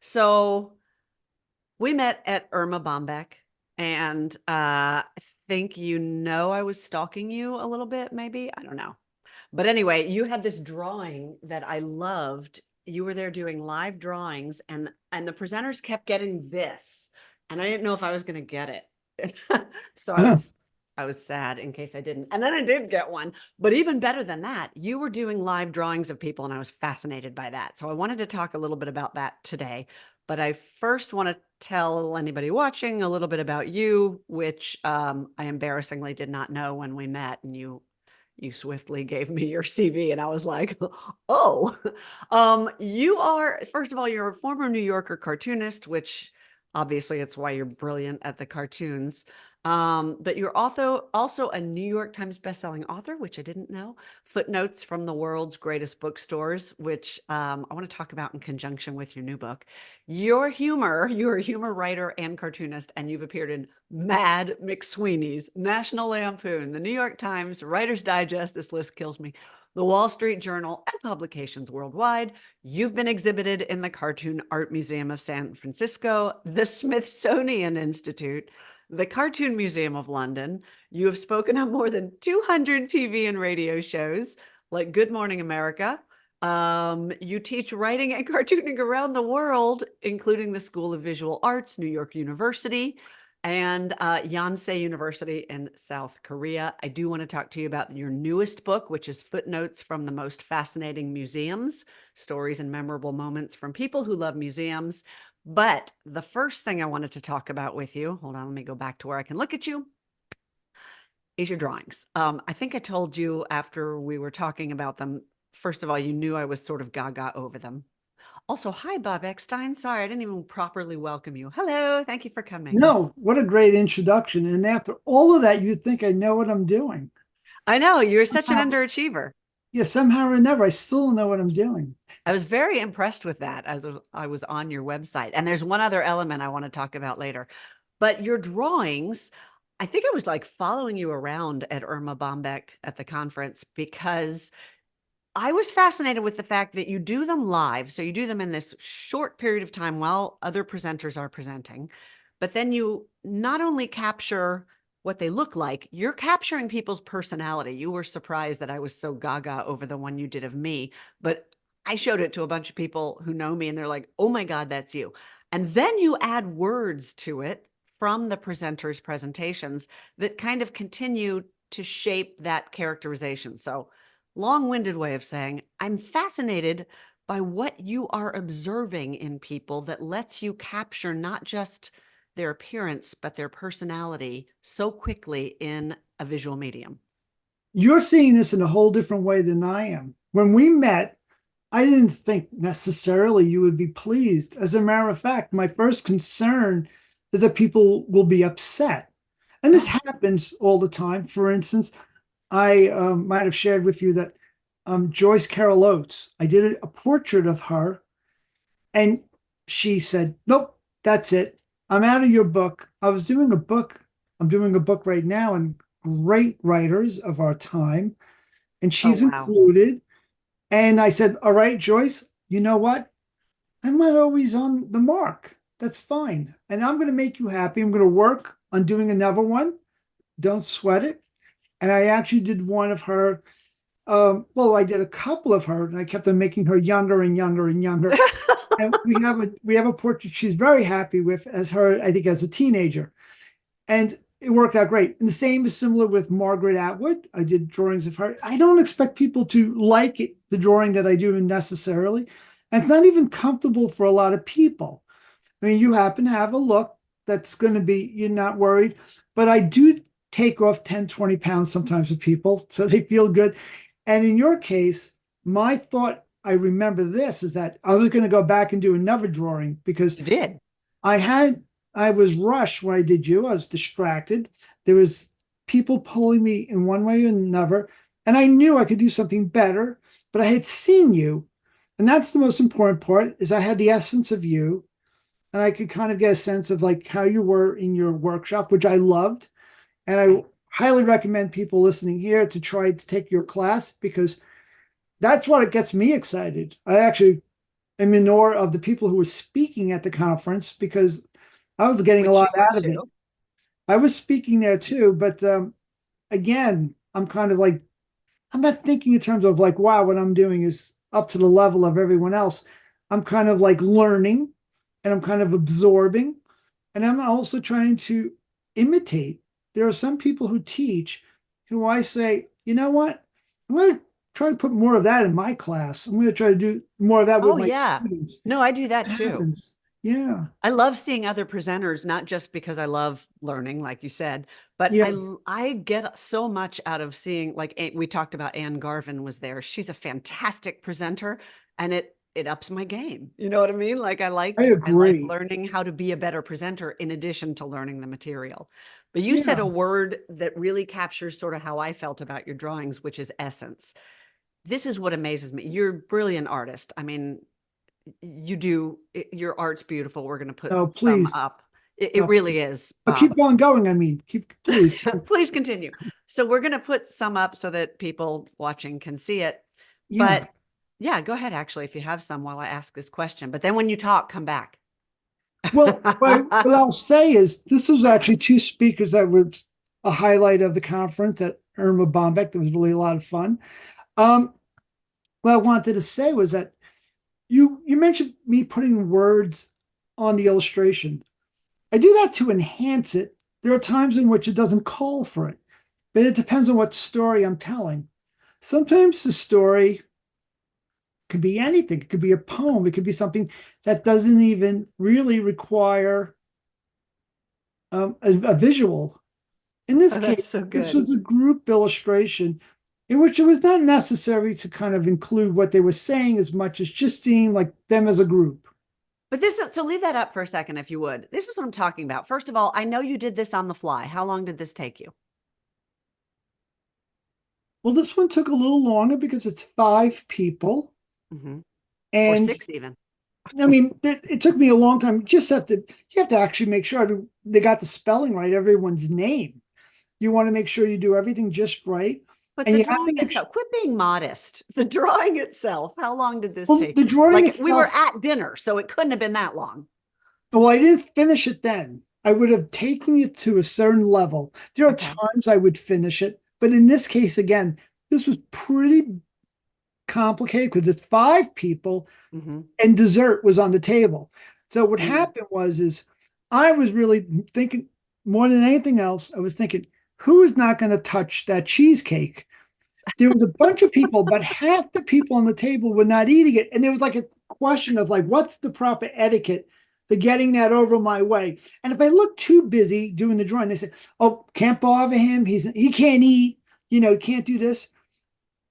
So we met at Erma Bombeck, and I think I was stalking you a little bit, maybe. I don't know. But anyway, you had this drawing that I loved. You were there doing live drawings, and the presenters kept getting this, and I didn't know if I was going to get it. So I was sad in case I didn't. And then I did get one. But even better than that, you were doing live drawings of people, and I was fascinated by that. So I wanted to talk a little bit about that today. But I first want to tell anybody watching a little bit about you, which I embarrassingly did not know when we met, and you swiftly gave me your CV, and I was like, oh, you are, first of all, you're a former New Yorker cartoonist, which obviously it's why you're brilliant at the cartoons. But you're also a New York Times bestselling author, which I didn't know. Footnotes from the world's greatest bookstores, which I want to talk about in conjunction with your new book. You're a humor writer and cartoonist, and you've appeared in Mad McSweeney's, National Lampoon, the New York Times, Writer's Digest, this list kills me, the Wall Street Journal, and publications worldwide. You've been exhibited in the Cartoon Art Museum of San Francisco, the Smithsonian Institute, the Cartoon Museum of London. You have spoken on more than 200 TV and radio shows like Good Morning America. You teach writing and cartooning around the world, including the School of Visual Arts, New York University, and Yonsei University in South Korea. I do want to talk to you about your newest book, which is Footnotes from the Most Fascinating Museums, Stories and Memorable Moments from People Who Love Museums. But the first thing I wanted to talk about with you, hold on, let me go back to where I can look at you, is your drawings. I think I told you after we were talking about them, first of all, you knew I was sort of gaga over them. Also, hi, Bob Eckstein. Sorry, I didn't even properly welcome you. Hello, thank you for coming. No, what a great introduction. And after all of that, you'd think I know what I'm doing. I know, you're such an Somehow, underachiever. yeah, somehow or another, I still don't know what I'm doing. I was very impressed with that as I was on your website. And there's one other element I want to talk about later. But your drawings, I think I was like following you around at Erma Bombeck at the conference because I was fascinated with the fact that you do them live. So you do them in this short period of time while other presenters are presenting. But then you not only capture what they look like, you're capturing people's personality. You were surprised that I was so gaga over the one you did of me, but I showed it to a bunch of people who know me and they're like, oh my God, that's you. And then you add words to it from the presenters' presentations that kind of continue to shape that characterization. So long-winded way of saying, I'm fascinated by what you are observing in people that lets you capture not just their appearance, but their personality so quickly in a visual medium. You're seeing this in a whole different way than I am. When we met, I didn't think necessarily you would be pleased. As a matter of fact, my first concern is that people will be upset. And this Oh, happens all the time. For instance, I might have shared with you that Joyce Carol Oates, I did a portrait of her, and she said, nope, that's it. I'm out of your book. I was doing a book. I'm doing a book right now on great writers of our time, and oh, she's wow. included. And I said, all right, Joyce, you know what? I'm not always on the mark. That's fine. And I'm going to make you happy. I'm going to work on doing another one. Don't sweat it. And I actually did one of her. Well, I did a couple of her, and I kept on making her younger and younger and younger. And we have a portrait she's very happy with as her, I think, as a teenager, and it worked out great. And the same is similar with Margaret Atwood. I did drawings of her. I don't expect people to like it, the drawing that I do necessarily, and it's not even comfortable for a lot of people. I mean, you happen to have a look that's going to be, you're not worried, but I do take off 10, 20 pounds sometimes with people so they feel good. And in your case, my thought, I remember this, is that I was going to go back and do another drawing because You did. I had, I was rushed when I did you. I was distracted. There was people pulling me in one way or another, and I knew I could do something better, but I had seen you. And that's the most important part, is I had the essence of you, and I could kind of get a sense of like how you were in your workshop, which I loved. And I highly recommend people listening here to try to take your class because that's what it gets me excited. I actually a minor of the people who were speaking at the conference because I was getting a Which lot you were out of it. too. I was speaking there too, but again, I'm kind of like, I'm not thinking in terms of like, wow, what I'm doing is up to the level of everyone else. I'm kind of like learning and I'm kind of absorbing. And I'm also trying to imitate. There are some people who teach who I say, you know what? I'm going to try to put more of that in my class. I'm going to try to do more of that with Oh my yeah. students. No, I do that It too. happens. Yeah. I love seeing other presenters, not just because I love learning, like you said, but Yeah. I get so much out of seeing, like we talked about Anne Garvin was there. She's a fantastic presenter, and it ups my game. You know what I mean? Like I I like agree. learning how to be a better presenter in addition to learning the material. But you said Yeah. a word that really captures sort of how I felt about your drawings, which is essence. This is what amazes me. You're a brilliant artist. I mean, you do your art's beautiful. We're going to put No, some please. up. It No, really is, but Bob. keep on going. I mean, keep, please. Please continue. So we're going to put some up so that people watching can see it. Yeah. But yeah, go ahead actually if you have some while I ask this question. But then when you talk, come back. Well, what I'll say is this was actually two speakers that were a highlight of the conference at Erma Bombeck. That was really a lot of fun. Um, what I wanted to say was that you mentioned me putting words on the illustration. I do that to enhance it. There are times in which it doesn't call for it, but it depends on what story I'm telling. Sometimes the story could be anything. It could be a poem. It could be something that doesn't even really require a visual. In this Oh, case, that's so this good. was a group illustration in which it was not necessary to kind of include what they were saying as much as just seeing like them as a group. But this is, so leave that up for a second if you would. This is what I'm talking about. First of all, I know you did this on the fly. How long did this take you? Well, this one took a little longer because it's five people. Mm-hmm. Or And six even. I mean, it took me a long time. You have to actually make sure they got the spelling right, everyone's name. You want to make sure you do everything just right. But And the you have to drawing make sure, itself, quit being modest. The drawing itself, how long did this well, take the you? drawing Like we were itself, at dinner, so it couldn't have been that long. well, I didn't finish it then. I would have taken it to a certain level. There are Okay. times I would finish it, but in this case, again, this was pretty complicated because it's five people Mm-hmm. and dessert was on the table. So what Mm. happened was I was really thinking more than anything else, I was thinking, who is not going to touch that cheesecake? There was a bunch of people, but half the people on the table were not eating it. And there was like a question of like, what's the proper etiquette to getting that over my way? And if I look too busy doing the drawing, they say, oh, can't bother him. He can't eat, can't do this.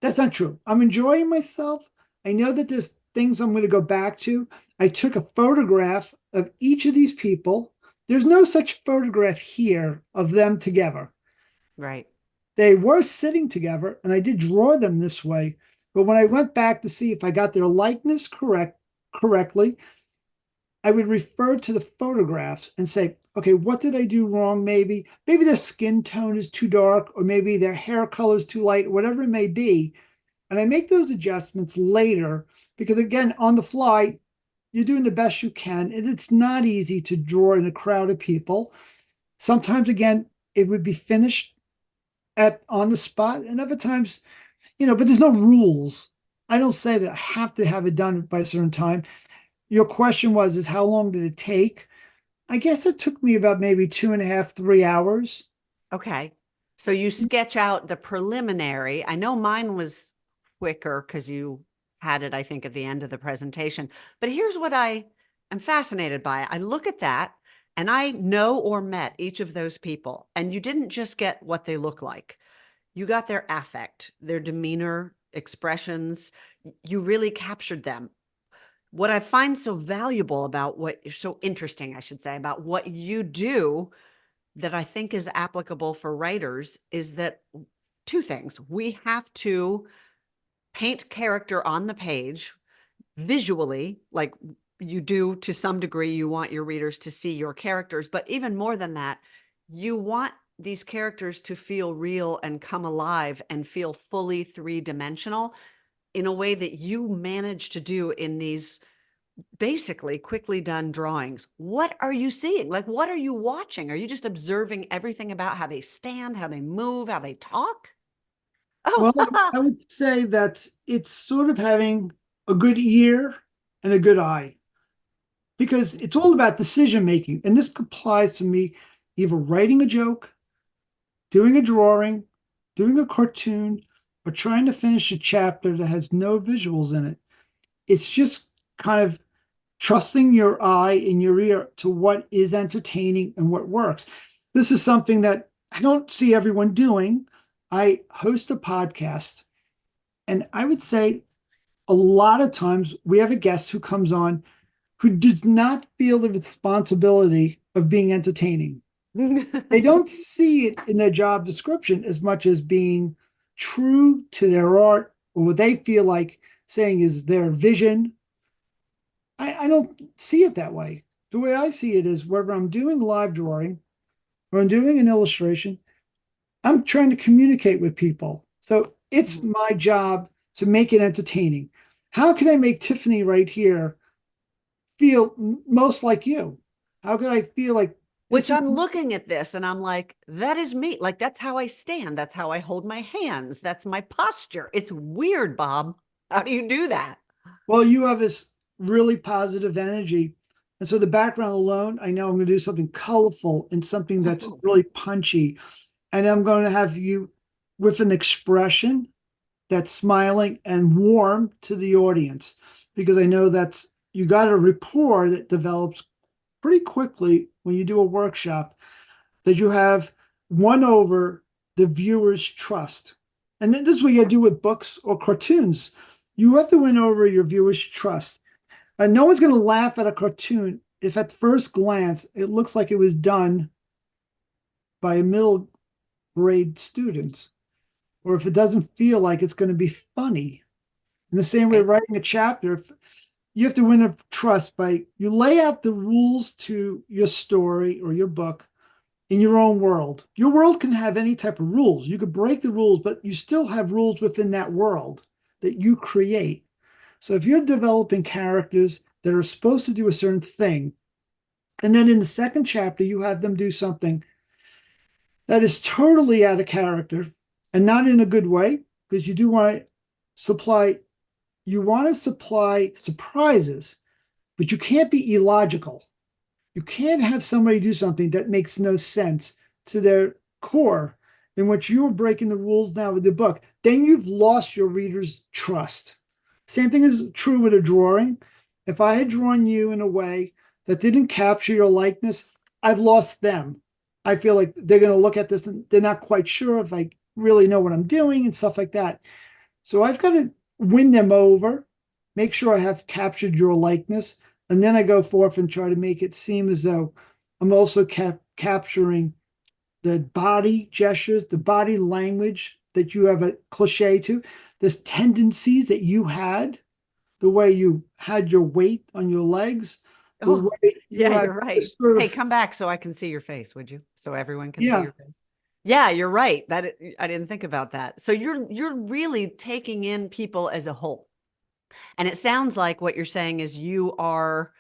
That's not true. I'm enjoying myself. I know that there's things I'm going to go back to. I took a photograph of each of these people. There's no such photograph here of them together. Right. They were sitting together, and I did draw them this way. But when I went back to see if I got their likeness correctly, I would refer to the photographs and say, okay, what did I do wrong? Maybe their skin tone is too dark, or maybe their hair color is too light, whatever it may be. And I make those adjustments later because, again, on the fly, you're doing the best you can. And it's not easy to draw in a crowd of people. Sometimes, again, it would be finished at on the spot, and other times, but there's no rules. I don't say that I have to have it done by a certain time. Your question is how long did it take? I guess it took me about maybe 2.5, 3 hours. Okay. So you sketch out the preliminary. I know mine was quicker because you had it, I think, at the end of the presentation. But here's what I am fascinated by. I look at that and I know or met each of those people. And you didn't just get what they look like, you got their affect, their demeanor, expressions. You really captured them. What I find so valuable about so interesting, I should say, about what you do that I think is applicable for writers is that two things. We have to paint character on the page visually, like you do to some degree. You want your readers to see your characters, but even more than that, you want these characters to feel real and come alive and feel fully three-dimensional in a way that you manage to do in these basically quickly done drawings. What are you seeing? Like, what are you watching? Are you just observing everything about how they stand, how they move, how they talk? Oh, Well, I would say that it's sort of having a good ear and a good eye because it's all about decision making. And this applies to me either writing a joke, doing a drawing, doing a cartoon, or trying to finish a chapter that has no visuals in it. It's just kind of trusting your eye and your ear to what is entertaining and what works. This is something that I don't see everyone doing. I host a podcast, and I would say a lot of times we have a guest who comes on who does not feel the responsibility of being entertaining. They don't see it in their job description as much as being true to their art or what they feel like saying is their vision. I don't see it that way. The way I see it is whether I'm doing live drawing or I'm doing an illustration, I'm trying to communicate with people. So it's my job to make it entertaining. How can I make Tiffany right here feel most like you? How can I feel like this Which is I'm looking at this and I'm like, that is me. Like, that's how I stand. That's how I hold my hands. That's my posture. It's weird, Bob. How do you do that? well, you have this really positive energy. And so the background alone, I know I'm going to do something colorful and something that's really punchy. And I'm going to have you with an expression that's smiling and warm to the audience because I know that's you got a rapport that develops pretty quickly when you do a workshop that you have won over the viewer's trust. And then this is what you do with books or cartoons. You have to win over your viewer's trust. No one's going to laugh at a cartoon if at first glance it looks like it was done by a middle grade student, or if it doesn't feel like it's going to be funny. In the same way, Right. writing a chapter, you have to win a trust by you lay out the rules to your story or your book in your own world. Your world can have any type of rules. You could break the rules, but you still have rules within that world that you create. So if you're developing characters that are supposed to do a certain thing, and then in the second chapter, you have them do something that is totally out of character and not in a good way, because you do want to supply, you want to supply surprises, but you can't be illogical. You can't have somebody do something that makes no sense to their core, in which you are breaking the rules now with the book. Then you've lost your reader's trust. Same thing is true with a drawing. If I had drawn you in a way that didn't capture your likeness, I've lost them. I feel like they're going to look at this and they're not quite sure if I really know what I'm doing and stuff like that. So I've got to win them over, make sure I have captured your likeness, and then I go forth and try to make it seem as though I'm also capturing the body gestures, the body language that you have a cliche to, this tendencies that you had, the way you had your weight on your legs, the Oh, way you yeah, had you're right. this sort Hey, of, come back so I can see your face, would you? So everyone can see yeah, your face. Yeah, you're right. I didn't think about that. So you're really taking in people as a whole. And it sounds like what you're saying is you are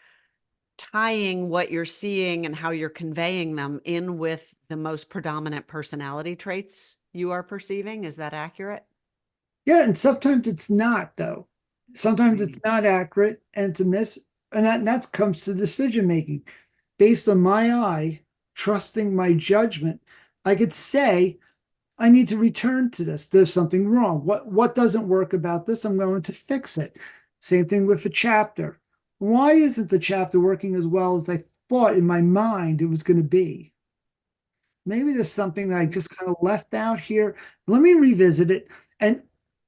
tying what you're seeing and how you're conveying them in with the most predominant personality traits you are perceiving. Is that accurate? yeah, and sometimes it's not though. Sometimes it's Right. not accurate and it's a miss, and that comes to decision making. Based on my eye, trusting my judgment, I could say, I need to return to this. There's something wrong. What doesn't work about this? I'm going to fix it. Same thing with the chapter. Why isn't the chapter working as well as I thought in my mind it was going to be? Maybe there's something that I just kind of left out here. Let me revisit it. And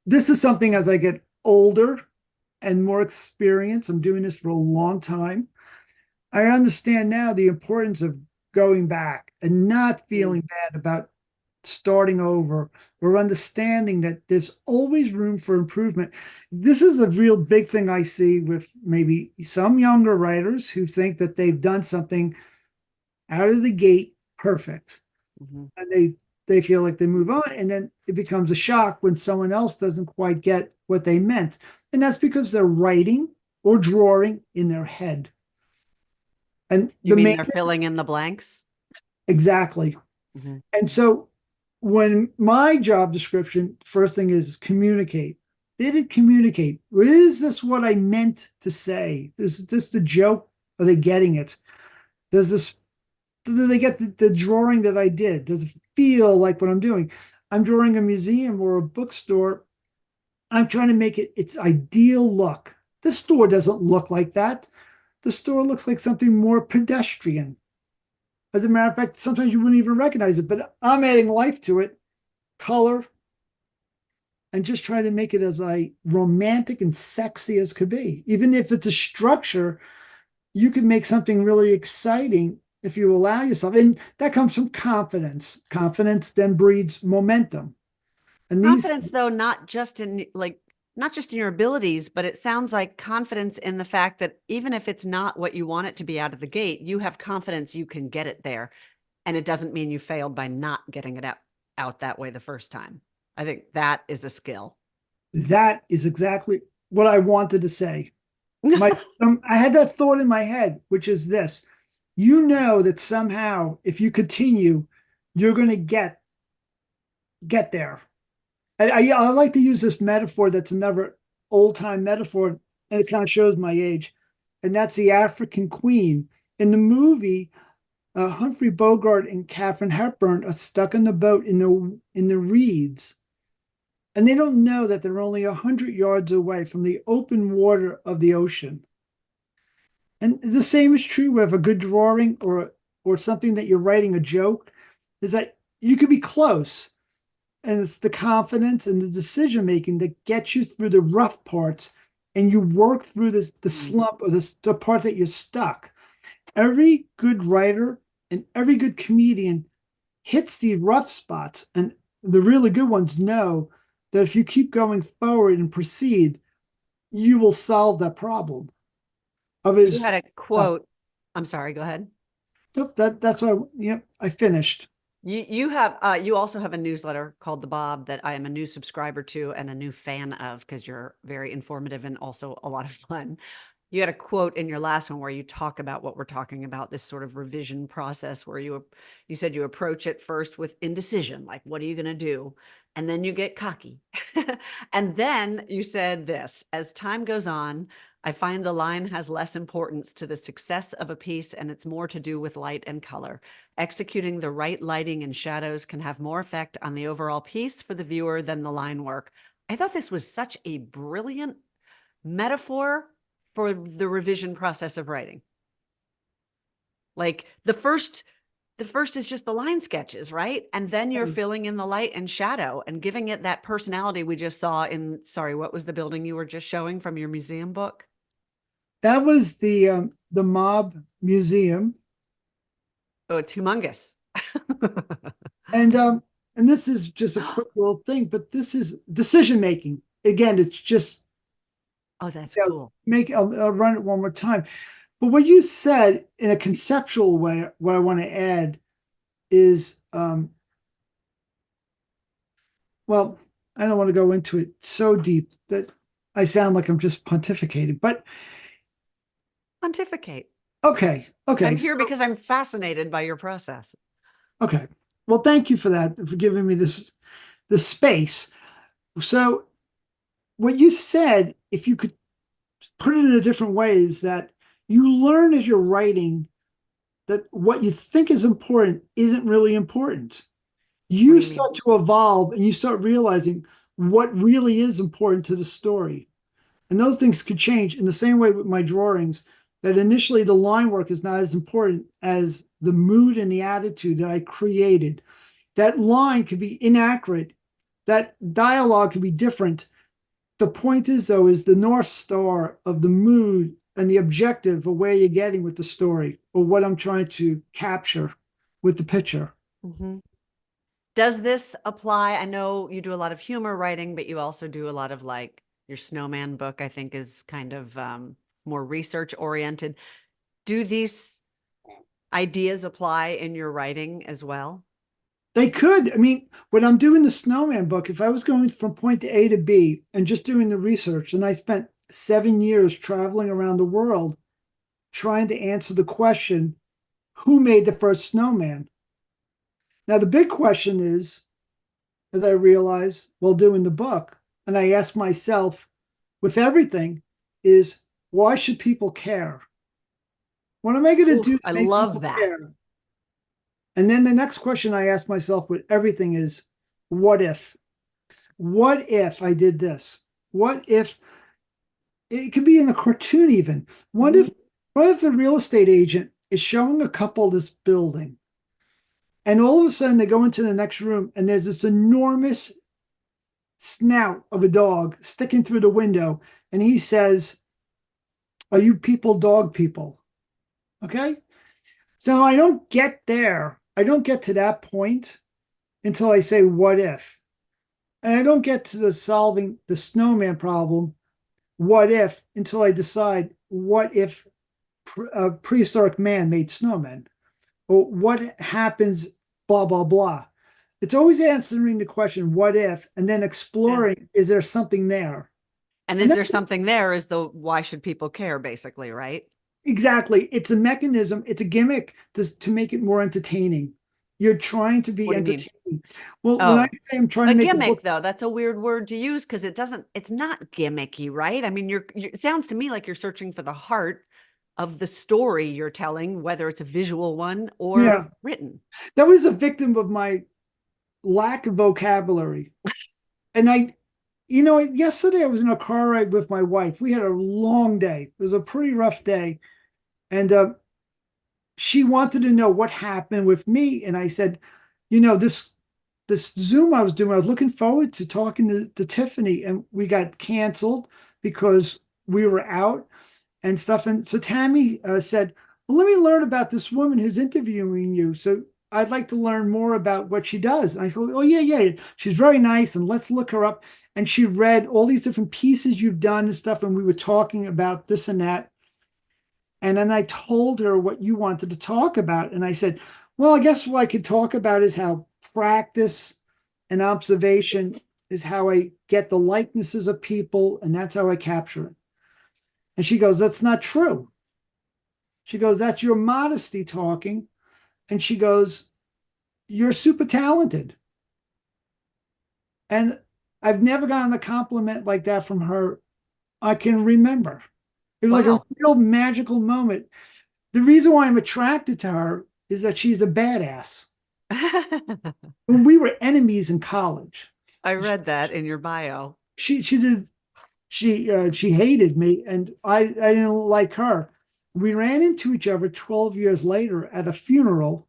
this is something as I get older and more experience, I'm doing this for a long time. I understand now the importance of going back and not Mm. feeling bad about starting over or understanding that there's always room for improvement. This is a real big thing I see with maybe some younger writers who think that they've done something out of the gate perfect. Mhm. And they feel like they move on and then it becomes a shock when someone else doesn't quite get what they meant. And that's because they're writing or drawing in their head. And You the mean main, they're filling in the blanks? exactly. Hmm. And so when my job description, first thing is communicate. Did it communicate? Is this what I meant to say? Is this the joke? Are they getting it? Does this, do they get the drawing that I did? Does it feel like what I'm doing? I'm drawing a museum or a bookstore. I'm trying to make it its ideal look. The store doesn't look like that. The store looks like something more pedestrian. As a matter of fact, sometimes you wouldn't even recognize it, but I'm adding life to it, color, and just trying to make it as romantic and sexy as could be. Even if it's a structure, you can make something really exciting if you allow yourself. And that comes from confidence. Confidence then breeds momentum. And these, Confidence, though, not just in your abilities, but it sounds like confidence in the fact that even if it's not what you want it to be out of the gate, you have confidence you can get it there. And it doesn't mean you failed by not getting it out that way the first time. I think that is a skill. that is exactly what I wanted to say. I had that thought in my head, which is this: you know that somehow, if you continue, you're going to get there. I like to use this metaphor that's another old time metaphor, and it kind of shows my age, and that's the African Queen. In the movie, Humphrey Bogart and Katharine Hepburn are stuck in the boat in the reeds, and they don't know that they're only 100 yards away from the open water of the ocean. And the same is true with a good drawing or something that you're writing a joke, is that you could be close, and it's the confidence and the decision making that gets you through the rough parts, and you work through the slump or the part that you're stuck. Every good writer and every good comedian hits these rough spots, and the really good ones know that if you keep going forward and proceed, you will solve that problem. Of You his, had a quote. I'm sorry, go ahead. nope, that's why. Yep, I finished. You also have a newsletter called The Bob that I am a new subscriber to and a new fan of because you're very informative and also a lot of fun. You had a quote in your last one where you talk about what we're talking about, this sort of revision process where you said you approach it first with indecision, like what are you going to do? And then you get cocky. And then you said this, as time goes on, I find the line has less importance to the success of a piece and it's more to do with light and color. Executing the right lighting and shadows can have more effect on the overall piece for the viewer than the line work. I thought this was such a brilliant metaphor for the revision process of writing. Like the first is just the line sketches, right? And then you're filling in the light and shadow and giving it that personality we just saw in, sorry, what was the building you were just showing from your museum book? That was the Mob Museum, Oh, it's humongous. and um, and this is just a quick little thing, but this is decision making. Again, it's just, Oh, that's you know, cool. I'll run it one more time. But what you said in a conceptual way, what I want to add is, well, I don't want to go into it so deep that I sound like I'm just pontificating, but Pontificate. okay, okay, I'm here because I'm fascinated by your process. okay. Well, thank you for that, for giving me this space. So what you said, if you could put it in a different way, is that you learn as you're writing that what you think is important isn't really important. What do You you mean? start to evolve and you start realizing what really is important to the story. And those things could change in the same way with my drawings, that initially the line work is not as important as the mood and the attitude that I created. That line could be inaccurate. That dialogue could be different. The point is, though, is the North Star of the mood and the objective of where you're getting with the story or what I'm trying to capture with the picture. Mhm. Does this apply? I know you do a lot of humor writing, but you also do a lot of like your snowman book, I think is kind of more research oriented. Do these ideas apply in your writing as well? They could. I mean, when I'm doing the Snowman book, if I was going from point to A to B and just doing the research, and I spent 7 years traveling around the world trying to answer the question, who made the first snowman? Now, the big question is, as I realize while doing the book, and I ask myself with everything, is why should people care? What am I going to Ooh, do to I make love people that. care? And then the next question I ask myself with everything is, what if? What if I did this? What if it could be in the cartoon even? What Mhm. if the real estate agent is showing a couple this building and all of a sudden they go into the next room and there's this enormous snout of a dog sticking through the window and he says, "Are you people dog people?" Okay? So I don't get there. I don't get to that point until I say, what if? And I don't get to the solving the snowman problem, what if, until I decide, what if a prehistoric man made snowmen? Or what happens, blah, blah, blah. It's always answering the question, what if, and then Yeah. exploring, is there something there? And And is there that's something there is the why should people care, basically, right? exactly, it's a mechanism, it's a gimmick to make it more entertaining. You're trying to be What do you mean? entertaining. Well, when I Oh, say I'm trying a to make a gimmick, book, though, that's a weird word to use because it's not gimmicky, right? I mean, it sounds to me like you're searching for the heart of the story you're telling, whether it's a visual one or yeah, written. that was a victim of my lack of vocabulary. And yesterday I was in a car ride with my wife. We had a long day. It was a pretty rough day. And she wanted to know what happened with me. And I said, this Zoom I was doing, I was looking forward to talking to Tiffany, and we got canceled because we were out and stuff. And so Tammy said, "Well, let me learn about this woman who's interviewing you. So I'd like to learn more about what she does." And I thought, "Oh, yeah, yeah, she's very nice. And let's look her up." And she read all these different pieces you've done and stuff. And we were talking about this and that. And then I told her what you wanted to talk about. And I said, "Well, I guess what I could talk about is how practice and observation is how I get the likenesses of people. And that's how I capture it." And she goes, "That's not true." She goes, "That's your modesty talking." And she goes, "You're super talented." And I've never gotten a compliment like that from her. I can remember. It was like a Wow. real magical moment. The reason why I'm attracted to her is that she's a badass. When we were enemies in college, I read that in your bio. she did she hated me and I didn't like her. We ran into each other 12 years later at a funeral,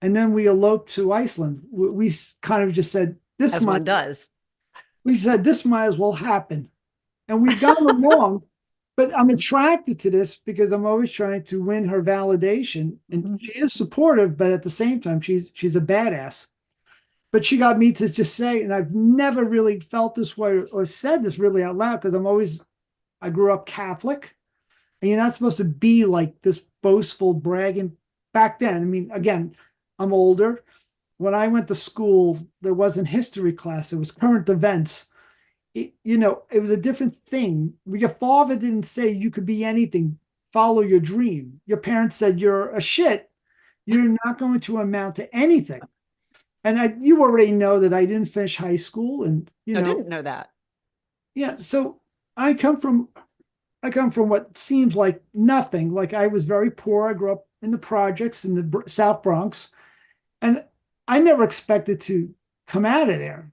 and then we eloped to Iceland. We kind of just said, this As might one does. this might as well happen. And we've gotten along, but I'm attracted to this because I'm always trying to win her validation. And Mhm. she is supportive, but at the same time, she's a badass. But she got me to just say, and I've never really felt this way or said this really out loud because I grew up Catholic, and you're not supposed to be like this boastful, bragging back then. I mean, again, I'm older. When I went to school, there wasn't history class, it was current events. It was a different thing. Your father didn't say you could be anything, follow your dream. Your parents said you're a shit, you're not going to amount to anything. And you already know that I didn't finish high school, and I didn't know that. yeah. So I come from I come from what seems like nothing. Like I was very poor. I grew up in the projects in the South Bronx, and I never expected to come out of there.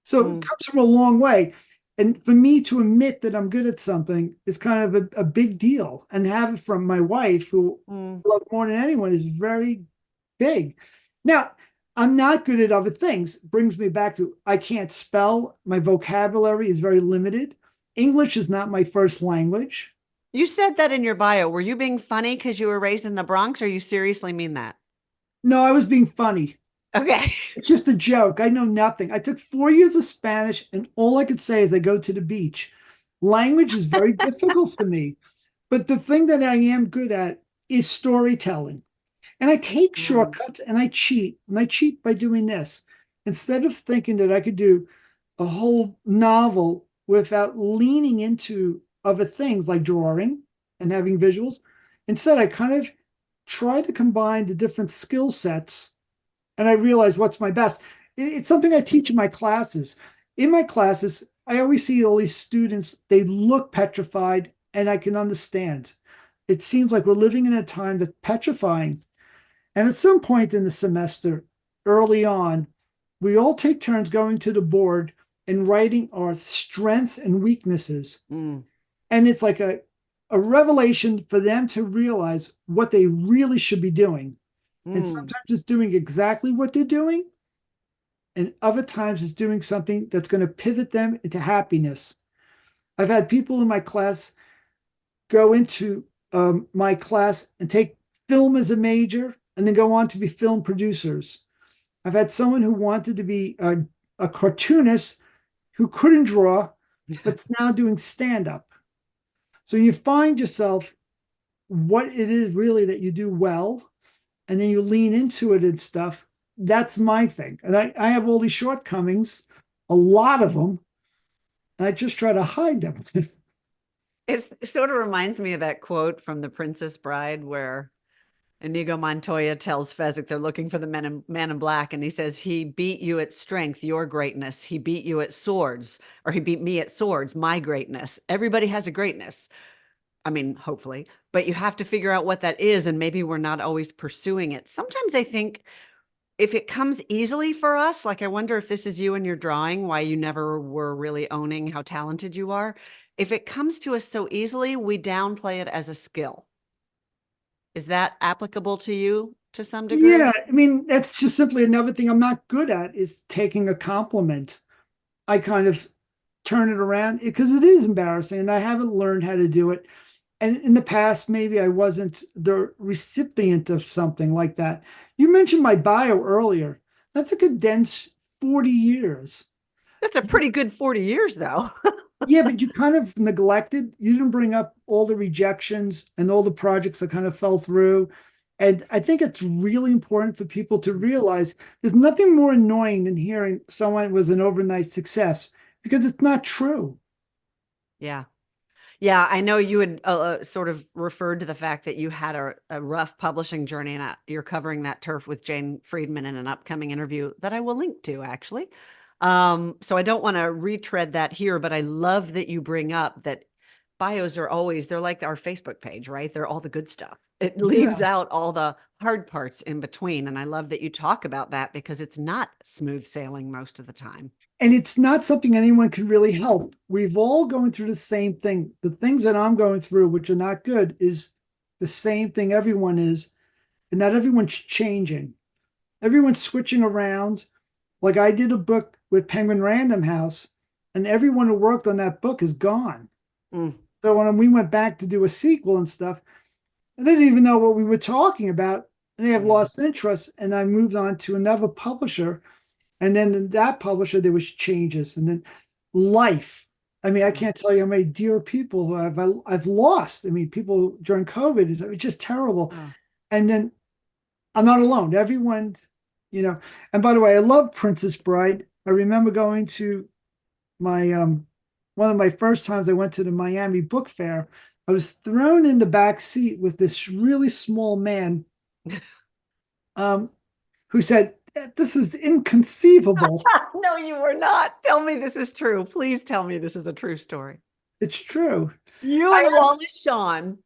So it Mm, comes from a long way. And for me to admit that I'm good at something is kind of a big deal. And have it from my wife, who mm. I love more than anyone, is very big. Now, I'm not good at other things. Brings me back to I can't spell. My vocabulary is very limited. English is not my first language. You said that in your bio. Were you being funny because you were raised in the Bronx, or you seriously mean that? No, I was being funny. Okay. It's just a joke. I know nothing. I took 4 years of Spanish, and all I could say is I go to the beach. Language is very difficult for me. But the thing that I am good at is storytelling. And I take Mm. shortcuts and I cheat. And I cheat by doing this. Instead of thinking that I could do a whole novel without leaning into other things like drawing and having visuals. Instead, I kind of try to combine the different skill sets, and I realize what's my best. It's something I teach in my classes. In my classes, I always see all these students, they look petrified, and I can understand. It seems like we're living in a time that's petrifying. And at some point in the semester, early on, we all take turns going to the board and writing our strengths and weaknesses. Mm, And it's like a revelation for them to realize what they really should be doing. And mm. sometimes it's doing exactly what they're doing, and other times it's doing something that's going to pivot them into happiness. I've had people in my class go into my class and take film as a major and then go on to be film producers. I've had someone who wanted to be a cartoonist who couldn't draw, but's now doing stand up. So you find yourself what it is really that you do well, and then you lean into it and stuff. That's my thing. And I have all these shortcomings, a lot of them, and I just try to hide them. It sort of reminds me of that quote from The Princess Bride where Inigo Montoya tells Fezzik they're looking for the man in black, and he says, he beat you at strength, your greatness. He beat you at swords, or he beat me at swords, my greatness. Everybody has a greatness. I mean, hopefully, but you have to figure out what that is, and maybe we're not always pursuing it. Sometimes I think if it comes easily for us, like I wonder if this is you and your drawing, why you never were really owning how talented you are. If it comes to us so easily, we downplay it as a skill. Is that applicable to you to some degree? Yeah, I mean, that's just simply another thing I'm not good at is taking a compliment. I kind of turn it around because it is embarrassing and I haven't learned how to do it. And in the past, maybe I wasn't the recipient of something like that. You mentioned my bio earlier. That's a condensed 40 years. That's a pretty good 40 years, though. Yeah, but you kind of neglected, you didn't bring up all the rejections and all the projects that kind of fell through. And I think it's really important for people to realize there's nothing more annoying than hearing someone was an overnight success because it's not true. Yeah. Yeah, I know you had sort of referred to the fact that you had a rough publishing journey, and you're covering that turf with Jane Friedman in an upcoming interview that I will link to, actually. So I don't want to retread that here, but I love that you bring up that bios are always, they're like our Facebook page, right? They're all the good stuff. It leaves Yeah. out all the hard parts in between. And I love that you talk about that because it's not smooth sailing most of the time. And it's not something anyone can really help. We've all going through the same thing. The things that I'm going through, which are not good, is the same thing everyone is, and not everyone's changing. Everyone's switching around. Like I did a book with Penguin Random House, and everyone who worked on that book is gone. Mm, So when we went back to do a sequel and stuff, they didn't even know what we were talking about. And they have yeah. lost interest. And I moved on to another publisher. And then in that publisher, there was changes. And then life. I mean, I can't tell you how many dear people who I've lost. I mean, people during COVID is it's just terrible. Oh. And then I'm not alone. Everyone, And by the way, I love Princess Bride. I remember going to my one of my first times I went to the Miami Book Fair. I was thrown in the back seat with this really small man um, who said, "This is inconceivable." No, you were not. Tell me this is true. Please tell me this is a true story. It's true. You I and Wallace Shawn were in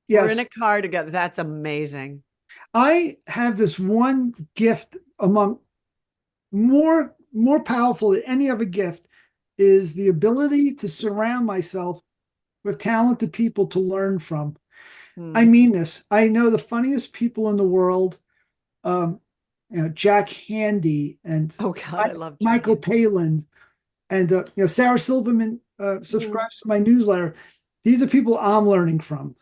Yes, a car together. That's amazing. I have this one gift among more powerful than any other gift is the ability to surround myself with talented people to learn from. I Hmm. mean this. I know the funniest people in the world, um, Jack Handy and Oh God, I love Jack Michael Handy. Palin and Sarah Silverman Mm. subscribes to my newsletter. These are people I'm learning from.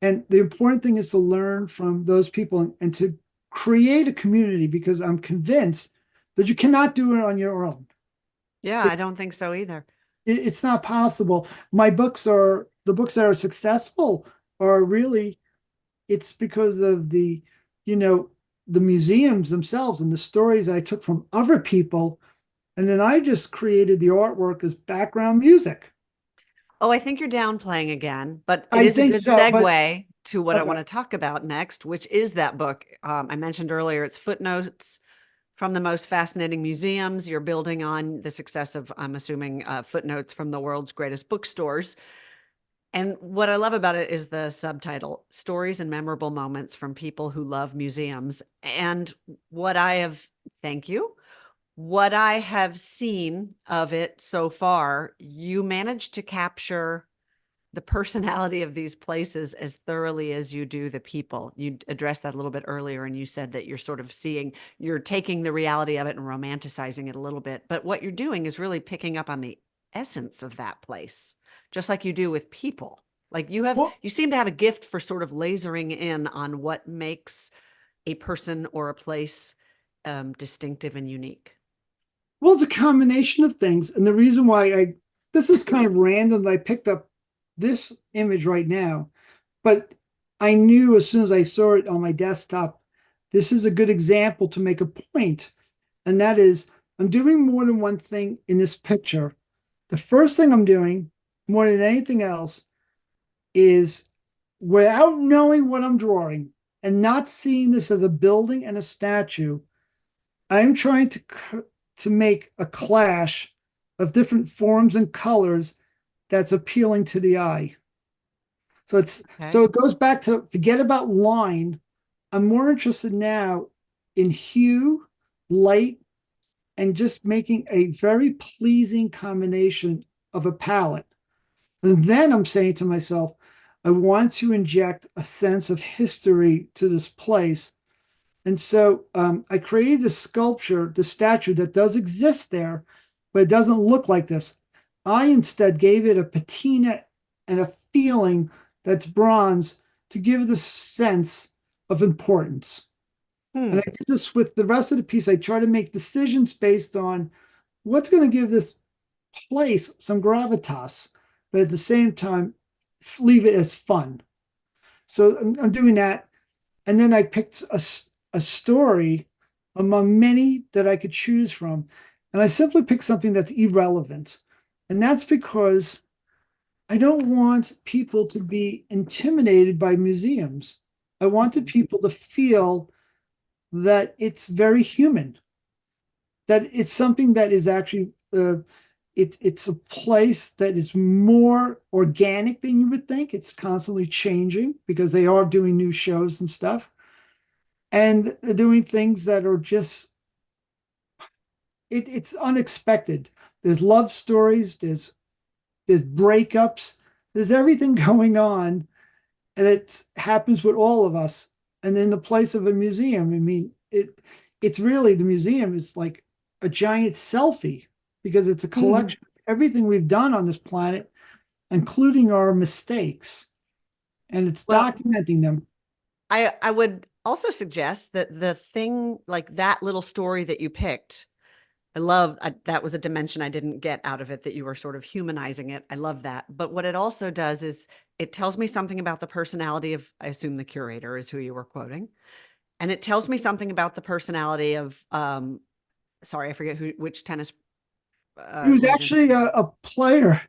And the important thing is to learn from those people and to create a community because I'm convinced that you cannot do it on your own. Yeah, It, I don't think so either. it's not possible. My books are the books that are successful are really it's because of you know, the museums themselves and the stories I took from other people. And then I just created the artwork as background music. Oh, I think you're downplaying again, but it I is a think good so, but segue to what I want okay. to talk about next, which is that book. I mentioned earlier, it's Footnotes from the Most Fascinating Museums. You're building on the success of, I'm assuming, footnotes from the world's greatest bookstores. And what I love about it is the subtitle, Stories and Memorable Moments from People Who Love Museums. And what I have, thank you, what I have seen of it so far, you managed to capture the personality of these places as thoroughly as you do the people. You addressed that a little bit earlier, and you said that you're sort of you're taking the reality of it and romanticizing it a little bit. But what you're doing is really picking up on the essence of that place, just like you do with people. Like Well, you seem to have a gift for sort of lasering in on what makes a person or a place distinctive and unique. well, it's a combination of things. And the reason why this is kind of random. I picked up this image right now, but I knew as soon as I saw it on my desktop, this is a good example to make a point. And that is, I'm doing more than one thing in this picture. The first thing I'm doing, more than anything else, is without knowing what I'm drawing and not seeing this as a building and a statue, I'm trying to make a clash of different forms and colors that's appealing to the eye. Okay. So it goes back to forget about line. I'm more interested now in hue, light, and just making a very pleasing combination of a palette. And then I'm saying to myself, I want to inject a sense of history to this place. And so I created a sculpture, the statue that does exist there, but it doesn't look like this. I instead gave it a patina and a feeling that's bronze to give this sense of importance. And Hmm. I did this with the rest of the piece. I try to make decisions based on what's going to give this place some gravitas, but at the same time, leave it as fun. So I'm doing that. And then I picked a story among many that I could choose from. And I simply picked something that's irrelevant. And that's because I don't want people to be intimidated by museums. I wanted Mhm. people to feel that it's very human, that it's something that is actually it's a place that is more organic than you would think. It's constantly changing because they are doing new shows and stuff, and they're doing things that are just it's unexpected. There's love stories, there's breakups, there's everything going on, and it happens with all of us. And in the place of a museum, I mean, it's really the museum is like a giant selfie because it's a Mhm. collection of everything we've done on this planet, including our mistakes, and it's Well, documenting them. I would also suggest that the thing like that little story that you picked, that was a dimension I didn't get out of it, that you were sort of humanizing it. I love that. But what it also does is it tells me something about the personality of, I assume the curator is who you were quoting. And it tells me something about the personality of, sorry, I forget which tennis He was legend. actually a player.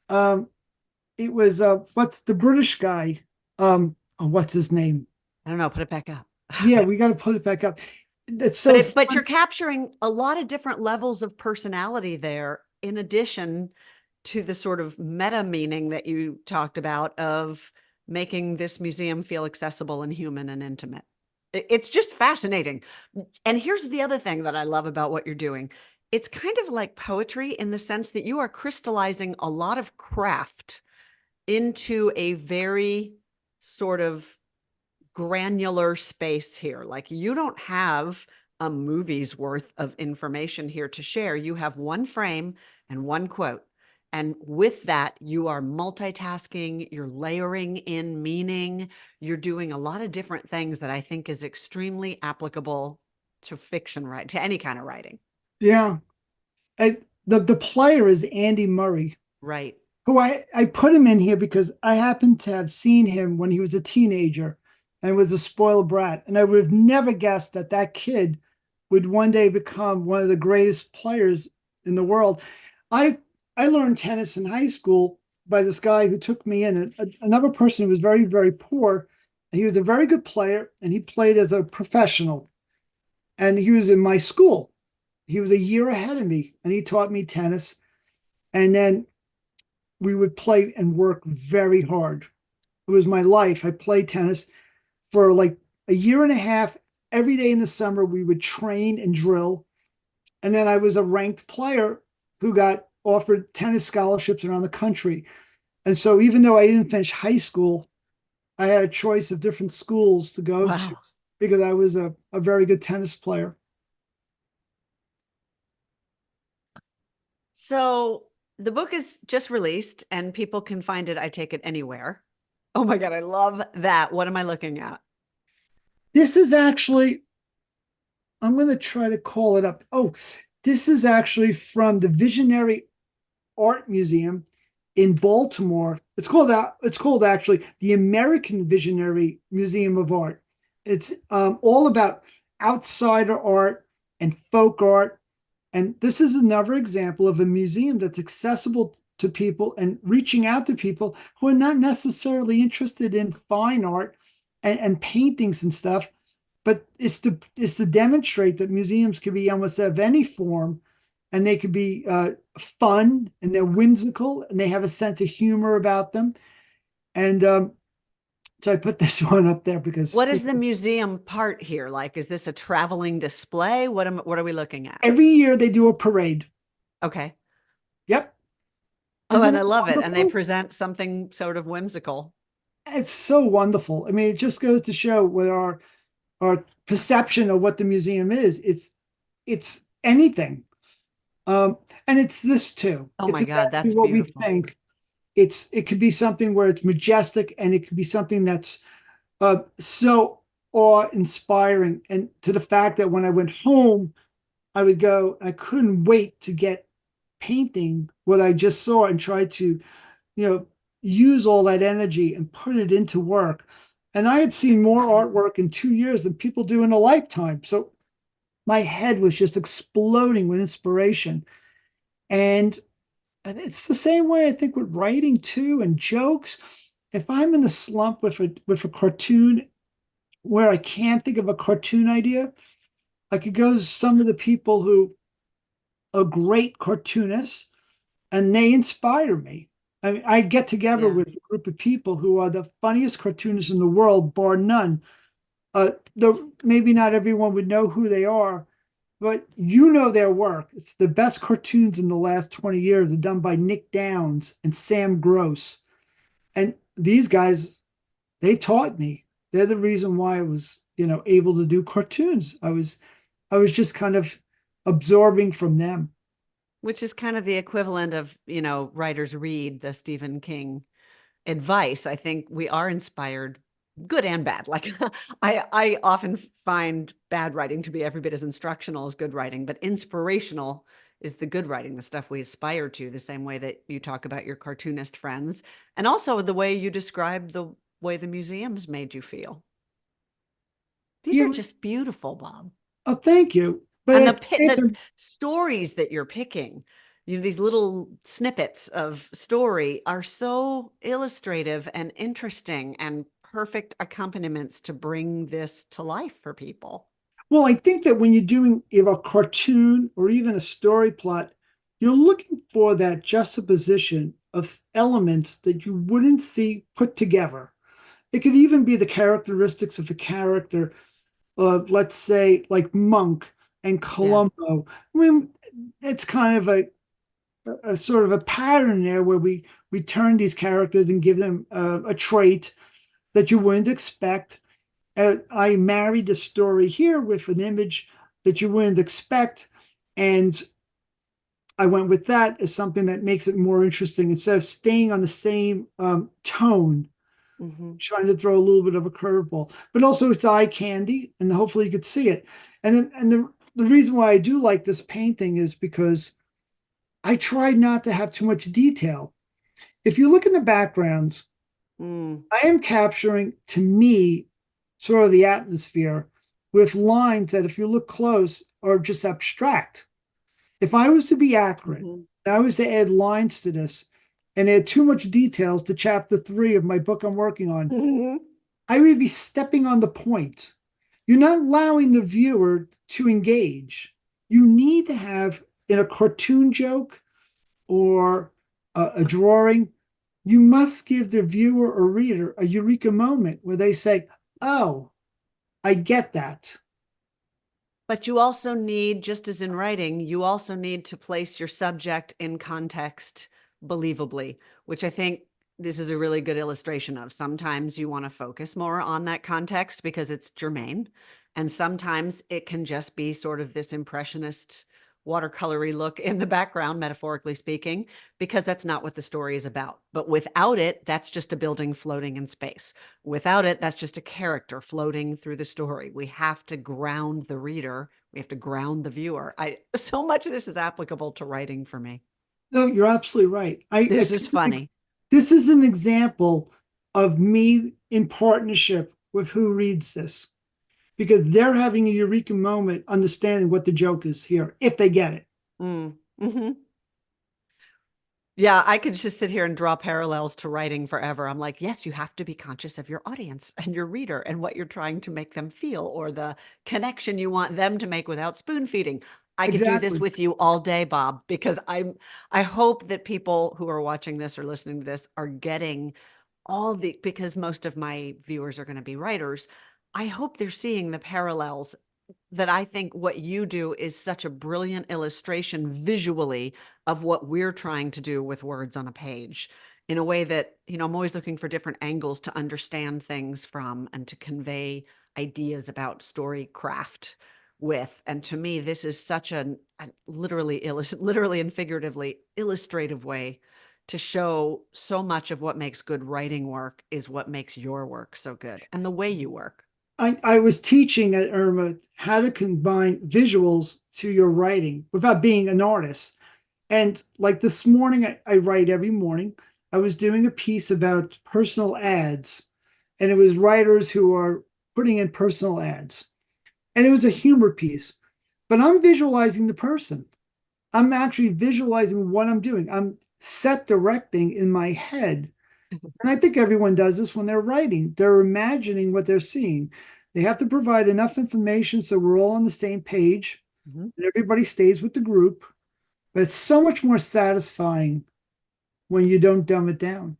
Um, it was what's the British guy? Oh, what's his name? I don't know, put it back up. Yeah, we got to put it back up. That's so But you're fun. capturing a lot of different levels of personality there, in addition to the sort of meta meaning that you talked about of making this museum feel accessible and human and intimate. It's just fascinating. And here's the other thing that I love about what you're doing. It's kind of like poetry in the sense that you are crystallizing a lot of craft into a very sort of granular space here. Like you don't have a movie's worth of information here to share. You have one frame and one quote. And with that, you are multitasking, you're layering in meaning, you're doing a lot of different things that I think is extremely applicable to fiction, right? To any kind of writing. Yeah, the player is Andy Murray, Right. who I put him in here because I happened to have seen him when he was a teenager and was a spoiled brat, and I would have never guessed that that kid would one day become one of the greatest players in the world. I I learned tennis in high school, by this guy who took me in. Another person who was very, very poor. He was a very good player, and he played as a professional. And he was in my school. He was a year ahead of me, and he taught me tennis. And then we would play and work very hard. It was my life. I played tennis for like a year and a half. Every day in the summer, we would train and drill. And then I was a ranked player who got offered tennis scholarships around the country. And so even though I didn't finish high school, I had a choice of different schools to go to Wow. because I was a very good tennis player. So the book is just released and people can find it, I take it, anywhere. Oh my God, I love that. What am I looking at? This is actually, I'm going to try to call it up. Oh, this is actually from the Visionary Art Museum in Baltimore. It's called actually the American Visionary Museum of Art. It's all about outsider art and folk art. And this is another example of a museum that's accessible to people and reaching out to people who are not necessarily interested in fine art and paintings and stuff, but it's to demonstrate that museums can be almost of any form, and they could be fun, and they're whimsical, and they have a sense of humor about them. And so I put this one up there because What is the museum part here? Like, is this a traveling display? What are we looking at? every year they do a parade. Okay. Yep. Oh, Isn't and it I love it. And they wonderful? present something sort of whimsical. It's so wonderful. I mean, it just goes to show what our perception of what the museum is. It's anything. And it's this too. Oh It's my God, exactly that's what we beautiful. think. It could be something where it's majestic, and it could be something that's so awe-inspiring. And to the fact that when I went home, I would go, I couldn't wait to get painting what I just saw and try to, you know, use all that energy and put it into work. And I had seen more artwork in 2 years than people do in a lifetime. So my head was just exploding with inspiration. And it's the same way I think with writing too and jokes. If I'm in a slump with a cartoon where I can't think of a cartoon idea, I could go to some of the people who are great cartoonists, and they inspire me. I mean, I get together Yeah. with a group of people who are the funniest cartoonists in the world, bar none. Maybe not everyone would know who they are, but you know their work. It's the best cartoons in the last 20 years are done by Nick Downs and Sam Gross. And these guys, they taught me. They're the reason why I was, able to do cartoons. I was just kind of absorbing from them. Which is kind of the equivalent of, writers read the Stephen King advice. I think we are inspired, good and bad. Like I often find bad writing to be every bit as instructional as good writing, but inspirational is the good writing, the stuff we aspire to, the same way that you talk about your cartoonist friends, and also the way you describe the way the museums made you feel. These are Yeah, just beautiful, Bob. oh, thank you. But And at the same the time, stories that you're picking, these little snippets of story are so illustrative and interesting and perfect accompaniments to bring this to life for people. well, I think that when you're doing a cartoon or even a story plot, you're looking for that juxtaposition of elements that you wouldn't see put together. It could even be the characteristics of a character, let's say like Monk and Yeah. Columbo. I mean, it's kind of a sort of a pattern there where we turn these characters and give them a trait that you wouldn't expect. I married a story here with an image that you wouldn't expect, and I went with that as something that makes it more interesting instead of staying on the same tone, Hmm. trying to throw a little bit of a curveball. But also, it's eye candy, and hopefully, you could see it. And the reason why I do like this painting is because I tried not to have too much detail. If you look in the background, Mm. I am capturing, to me, sort of the atmosphere with lines that, if you look close, are just abstract. If I was to be accurate, Hmm. and I was to add lines to this, and add too much details to chapter 3 of my book I'm working on, Mhm. I would be stepping on the point. You're not allowing the viewer to engage. You need to have, in a cartoon joke or a drawing, you must give the viewer or reader a eureka moment where they say, "Oh, I get that." But you also need, just as in writing, you also need to place your subject in context believably, which I think this is a really good illustration of. Sometimes you want to focus more on that context because it's germane. And sometimes it can just be sort of this impressionist watercolory look in the background, metaphorically speaking, because that's not what the story is about. But without it, that's just a building floating in space. Without it, that's just a character floating through the story. We have to ground the reader. We have to ground the viewer. So much of this is applicable to writing for me. No, you're absolutely right. This is funny. This is an example of me in partnership with who reads this, because they're having a eureka moment understanding what the joke is here, if they get it. Mm-hmm. Yeah, I could just sit here and draw parallels to writing forever. I'm like, yes, you have to be conscious of your audience and your reader and what you're trying to make them feel or the connection you want them to make without spoon feeding. I could do this Exactly. with you all day, Bob, because I hope that people who are watching this or listening to this are getting because most of my viewers are going to be writers. I hope they're seeing the parallels that I think what you do is such a brilliant illustration visually of what we're trying to do with words on a page in a way that, I'm always looking for different angles to understand things from and to convey ideas about story craft with. And to me, this is such a literally and figuratively illustrative way to show so much of what makes good writing work is what makes your work so good and the way you work. I was teaching at Irma how to combine visuals to your writing without being an artist. And like this morning, I write every morning. I was doing a piece about personal ads, and it was writers who are putting in personal ads. And it was a humor piece, but I'm visualizing the person. I'm actually visualizing what I'm doing. I'm set directing in my head. And I think everyone does this when they're writing. They're imagining what they're seeing. They have to provide enough information so we're all on the same page Mhm. and everybody stays with the group. But it's so much more satisfying when you don't dumb it down.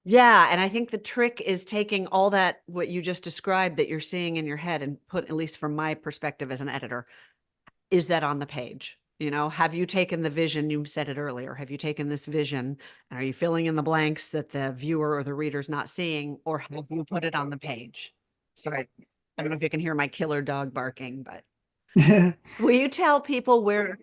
Yeah, and I think the trick is taking all that what you just described that you're seeing in your head and put, at least from my perspective as an editor, is that on the page? Have you taken the vision? You said it earlier. Have you taken this vision and are you filling in the blanks that the viewer or the reader's not seeing, or have you put it on the page? Sorry, I don't know if you can hear my killer dog barking, but will you tell people where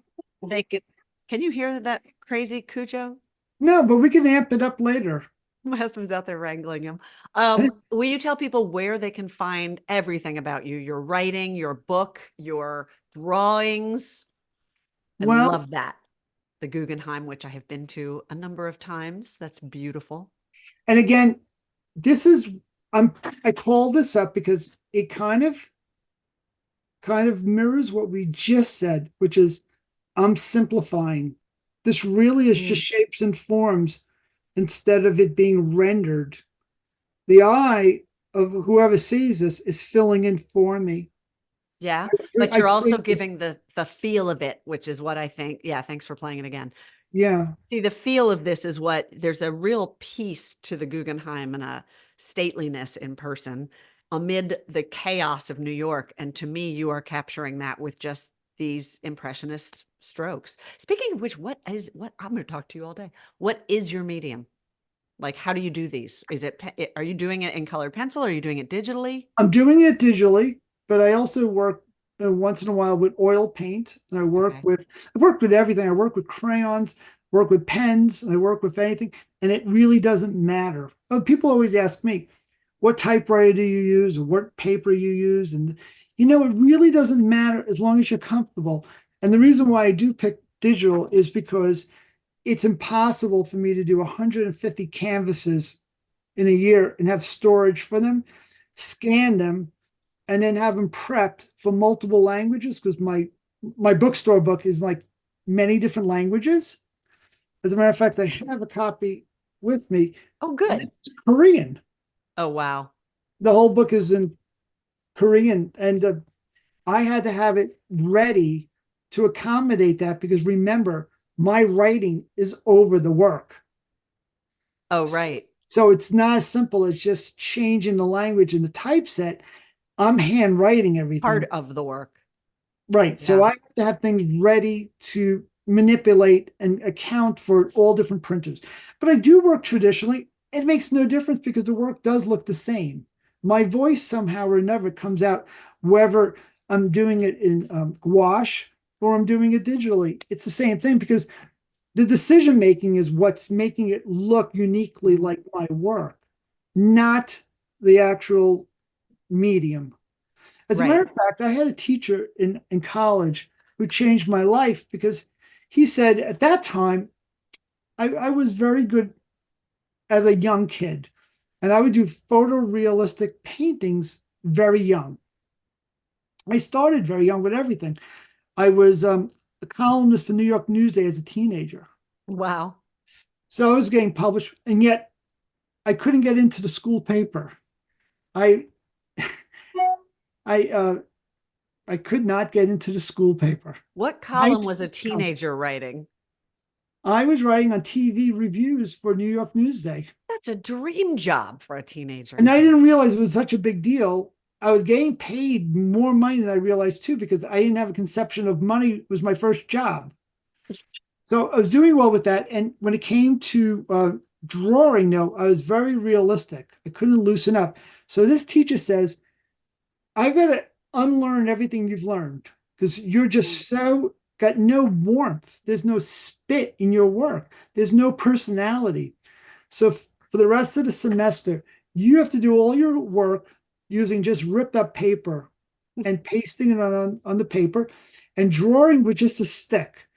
they can you hear that crazy Cujo? No, but we can amp it up later. My husband's out there wrangling him. Will you tell people where they can find everything about you, your writing, your book, your drawings? I Well, love that. The Guggenheim, which I have been to a number of times. That's beautiful. and again, this is I'm I call this up because it kind of mirrors what we just said, which is I'm simplifying. This really is just Mm. shapes and forms instead of it being rendered. The eye of whoever sees this is filling in for me. Yeah, I, but I you're also created, giving the feel of it, which is what I think. Yeah, thanks for playing it again. yeah. See, the feel of this is what there's a real peace to the Guggenheim and a stateliness in person amid the chaos of New York. And to me, you are capturing that with just these impressionist strokes. Speaking of which, what I'm going to talk to you all day. What is your medium? Like, how do you do these? Are you doing it in colored pencil? Or are you doing it digitally? I'm doing it digitally, but I also work once in a while with oil paint, and Okay. I work with everything. I work with crayons, work with pens, I work with anything, and it really doesn't matter. People always ask me, what typewriter do you use, or what paper you use, and it really doesn't matter as long as you're comfortable. And the reason why I do pick digital is because it's impossible for me to do 150 canvases in a year and have storage for them, scan them, and then have them prepped for multiple languages because my bookstore book is like many different languages. As a matter of fact, I have a copy with me, Oh, and good. it's Korean. Oh, wow. The whole book is in Korean, and I had to have it ready to accommodate that because remember, my writing is over the work. Oh, right. So it's not as simple as just changing the language in the typeset. I'm handwriting Part everything. of the work. Right. So Yeah. I have to have things ready to manipulate and account for all different printers. But I do work traditionally. It makes no difference because the work does look the same. My voice somehow or another comes out whether I'm doing it in gouache or I'm doing it digitally. It's the same thing because the decision making is what's making it look uniquely Mhm. like my work, not the actual medium. As a matter Right. of fact, I had a teacher in college who changed my life because he said at that time I was very good as a young kid, and I would do photorealistic paintings very young. I started very young with everything. I was a columnist for New York Newsday as a teenager. Wow. So I was getting published, and yet I couldn't get into the school paper. I I I could not get into the school paper. What High column was a school. teenager writing? I was writing on TV reviews for New York Newsday. That's a dream job for a And teenager. I didn't realize it was such a big deal. I was getting paid more money than I realized too, because I didn't have a conception of money was my first job. So I was doing well with that. And when it came to drawing, no, I was very realistic. I couldn't loosen up. So this teacher says, I've got to unlearn everything you've learned because you're just so got no warmth. There's no spit in your work. There's no personality. So for the rest of the semester, you have to do all your work using just ripped up paper and pasting it on the paper and drawing with just a stick.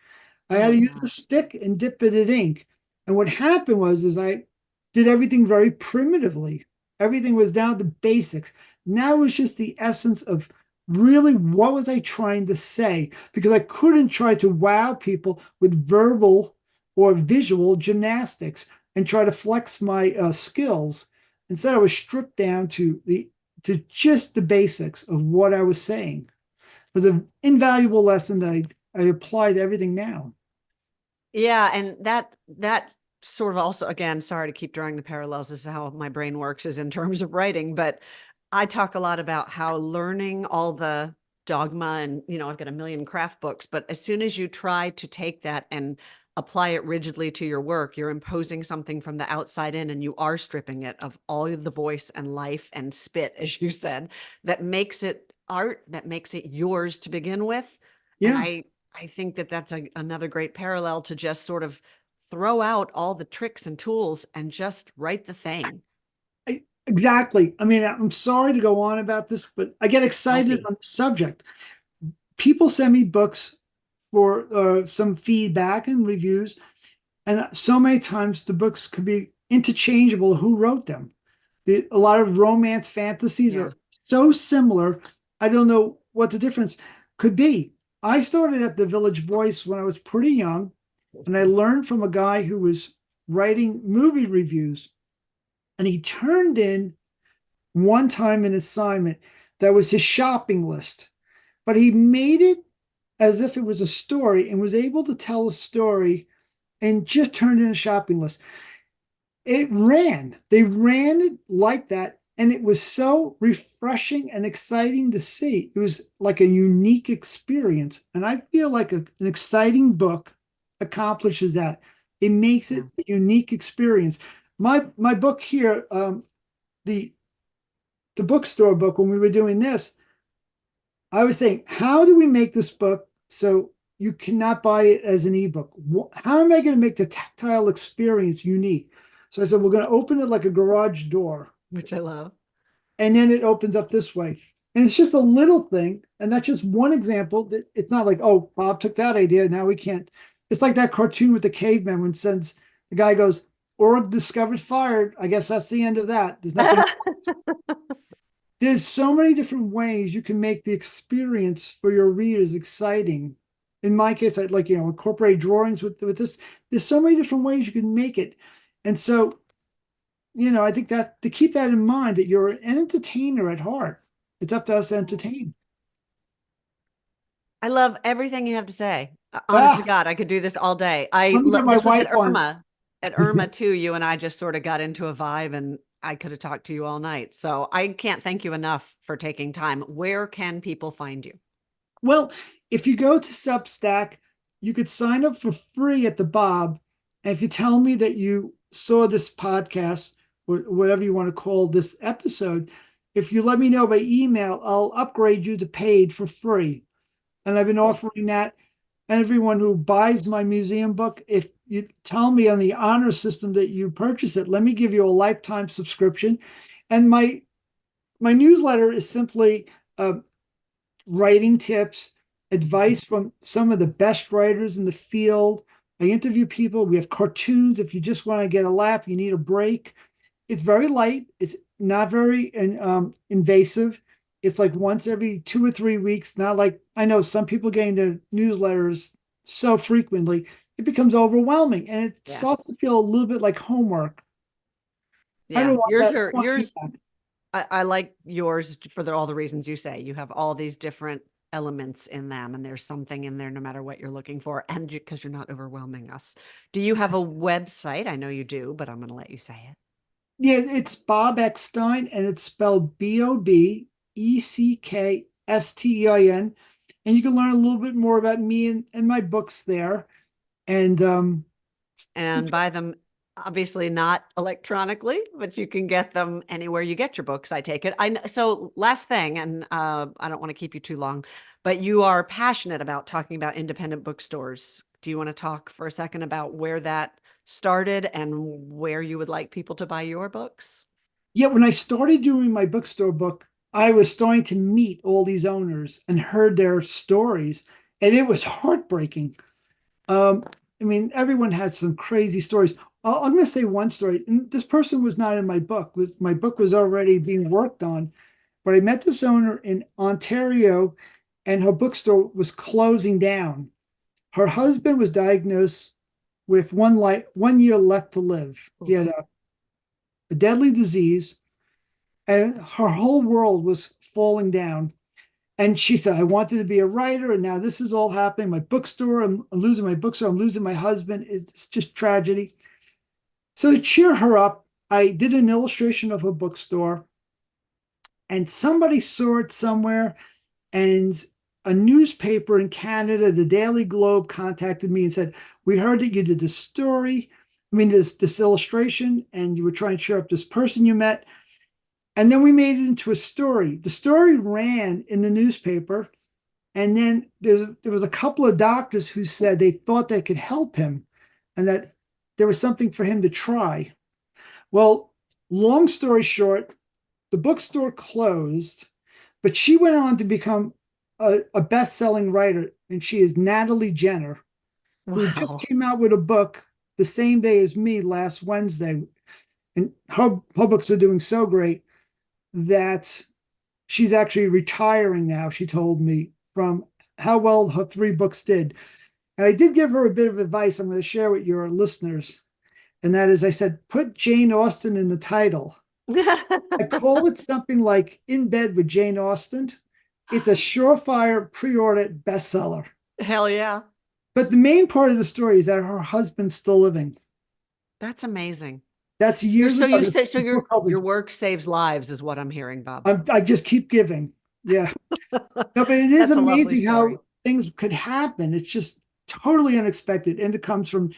I had Oh, to use a wow. stick and dip it in ink. And what happened was is I did everything very primitively. Everything was down to basics. Now it was just the essence of really what was I trying to say? Because I couldn't try to wow people with verbal or visual gymnastics and try to flex my skills. Instead, I was stripped down to just the basics of what I was saying. It was an invaluable lesson that I apply to everything now. Yeah, and that sort of also, again, sorry to keep drawing the parallels. This is how my brain works is in terms of writing, but I talk a lot about how learning all the dogma and, I've got a million craft books, but as soon as you try to take that and apply it rigidly to your work, you're imposing something from the outside in and you are stripping it of all of the voice and life and spit, as you said, that makes it art, that makes it yours to begin with. And Yeah, I think that that's another great parallel to just sort of throw out all the tricks and tools and just write the thing. exactly. I mean, I'm sorry to go on about this, but I get Don't excited be. on the subject. People send me books for some feedback and reviews, and so many times the books could be interchangeable who wrote them. A lot of romance fantasies Yeah. are so similar. I don't know what the difference could be. I started at the Village Voice when I was pretty young, and I learned from a guy who was writing movie reviews, and he turned in one time an assignment that was his shopping list, but he made it as if it was a story and was able to tell a story and just turned in a shopping list. They ran it like that. And it was so refreshing and exciting to see. It was like a unique experience. And I feel like an exciting book accomplishes that. It makes Yeah. it a unique experience. My book here, the bookstore book, when we were doing this, I was saying, how do we make this book so you cannot buy it as an ebook? How am I going to make the tactile experience unique? So I said, we're going to open it like a garage door, Which I love. and then it opens up this way. And it's just a little thing. And that's just one example. It's not like, oh, Bob took that idea. Now we can't. It's like that cartoon with the caveman when since the guy goes, or discovered fired. I guess that's the end of that. There's nothing. There's so many different ways you can make the experience for your readers exciting. in my case, I'd like, incorporate drawings with this. There's so many different ways you can make it. And so, I think that to keep that in mind, that you're an entertainer at heart. It's up to us to entertain. I love everything you have to say. Honest to Ah, God, I could do this all day. let me get my This was wife on. At Irma too. You and I just sort of got into a vibe, and I could have talked to you all night. So I can't thank you enough for taking time. Where can people find you? Well, if you go to Substack, you could sign up for free at the Bob. And if you tell me that you saw this podcast or whatever you want to call this episode, if you let me know by email, I'll upgrade you to paid for free. And I've been Cool. offering that. Everyone who buys my museum book, if you tell me on the honor system that you purchase it, let me give you a lifetime subscription. And my newsletter is simply writing tips, advice from some of the best writers in the field. I interview people. We have cartoons. If you just want to get a laugh, you need a break. It's very light. It's not very invasive. It's like once every 2 or 3 weeks. Not like, I know some people getting their newsletters so frequently, it becomes overwhelming and it Yeah. starts to feel a little bit like homework. I Yeah. don't want that. I want Yours. feedback. I like yours for all the reasons you say. You have all these different elements in them, and there's something in there no matter what you're looking for, and because you're not overwhelming us. Do you have a website? I know you do, but I'm going to let you say it. Yeah, it's Bob Eckstein, and it's spelled Bobeckstein. And you can learn a little bit more about me and my books there. And And buy them, obviously not electronically, but you can get them anywhere you get your books, I take it. So last thing, and I don't want to keep you too long, but you are passionate about talking about independent bookstores. Do you want to talk for a second about where that started and where you would like people to buy your books? yeah, when I started doing my bookstore book, I was starting to meet all these owners and heard their stories, and it was heartbreaking. Um, I mean, everyone has some crazy stories. I'm going to say one story. And this person was not in my book. My book was already being worked on, but I met this owner in Ontario, and her bookstore was closing down. Her husband was diagnosed with 1 year left to live. He had a deadly disease, and her whole world was falling down. And she said, I wanted to be a writer, and now this is all happening. My bookstore, I'm losing my bookstore, I'm losing my husband. It's just tragedy. So to cheer her up, I did an illustration of her bookstore, and somebody saw it somewhere, and a newspaper in Canada, the Daily Globe, contacted me and said, we heard that you did this story, this illustration, and you were trying to cheer up this person you met. And then we made it into a story. The story ran in the newspaper. And then there was a couple of doctors who said they thought they could help him and that there was something for him to try. Well, long story short, the bookstore closed, but she went on to become a best-selling writer, and she is Natalie Jenner, who just Wow. came out with a book the same day as me last Wednesday. And her books are doing so great that she's actually retiring now, she told me, from how well her 3 books did. And I did give her a bit of advice I'm going to share with your listeners. And that is, I said, put Jane Austen in the title. I call it something like In Bed with Jane Austen. It's a surefire pre-order bestseller. Hell yeah. But the main part of the story is that her husband's still living. That's amazing. That's You're years so ago. you This say so book your published. work saves lives is what I'm hearing, Bob. I just keep giving. Yeah. No, but it is That's a lovely amazing story. how things could happen. It's just totally unexpected. And it comes from,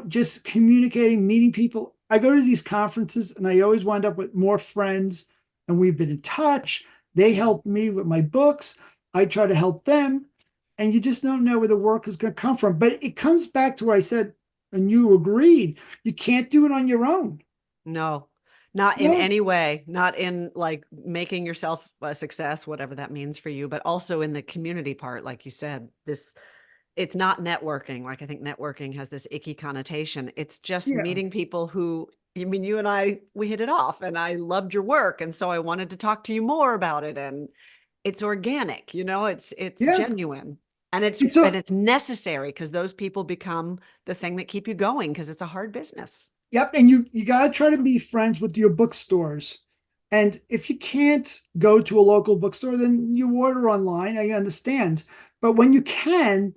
just communicating, meeting people. I go to these conferences and I always wind up with more friends, and we've been in touch. They help me with my books. I try to help them. And you just don't know where the work is going to come from. But it comes back to what I said, and you agreed, you can't do it on your own. No, not in No. any way, not in like making yourself a success, whatever that means for you, but also in the community part, like you said, it's not networking. Like I think networking has this icky connotation. It's just Yeah. meeting people who, I mean, you and I, we hit it off and I loved your work. And so I wanted to talk to you more about it. And it's organic, it's Yeah. genuine. And it's And so, necessary because those people become the thing that keep you going because it's a hard business. yep, and you got to try to be friends with your bookstores. And if you can't go to a local bookstore, then you order online. I understand. But when you can,